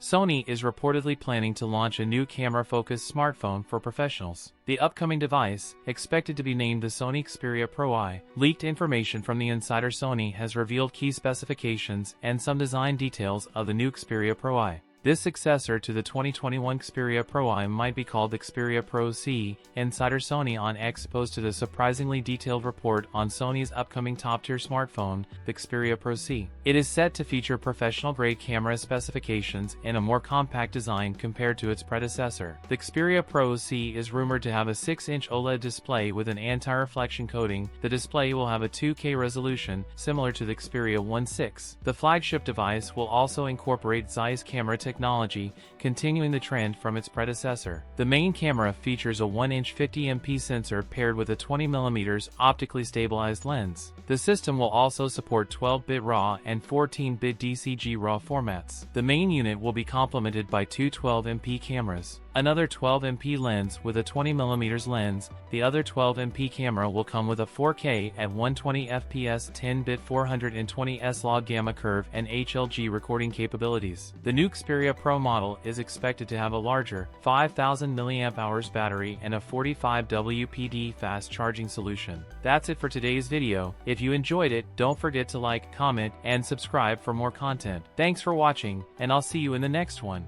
Sony is reportedly planning to launch a new camera-focused smartphone for professionals. The upcoming device, expected to be named the Sony Xperia Pro-I, leaked information from the insider Sony has revealed key specifications and some design details of the new Xperia Pro-I. This successor to the 2021 Xperia Pro-I might be called the Xperia Pro-C. Insider Sony on X posted a surprisingly detailed report on Sony's upcoming top-tier smartphone, the Xperia Pro-C. It is set to feature professional-grade camera specifications and a more compact design compared to its predecessor. The Xperia Pro-C is rumored to have a 6-inch OLED display with an anti-reflection coating. The display will have a 2K resolution, similar to the Xperia 1.6. The flagship device will also incorporate Zeiss camera technology, continuing the trend from its predecessor. The main camera features a 1-inch 50MP sensor paired with a 20mm optically stabilized lens. The system will also support 12-bit RAW and 14-bit DCG RAW formats. The main unit will be complemented by two 12MP cameras, another 12MP lens with a 20mm lens. The other 12MP camera will come with a 4K at 120fps 10-bit 420s log gamma curve and HLG recording capabilities. The new Xperia Pro model is expected to have a larger 5000 mAh battery and a 45 WPD fast charging solution. That's it for today's video. If you enjoyed it, don't forget to like, comment, and subscribe for more content. Thanks for watching, and I'll see you in the next one.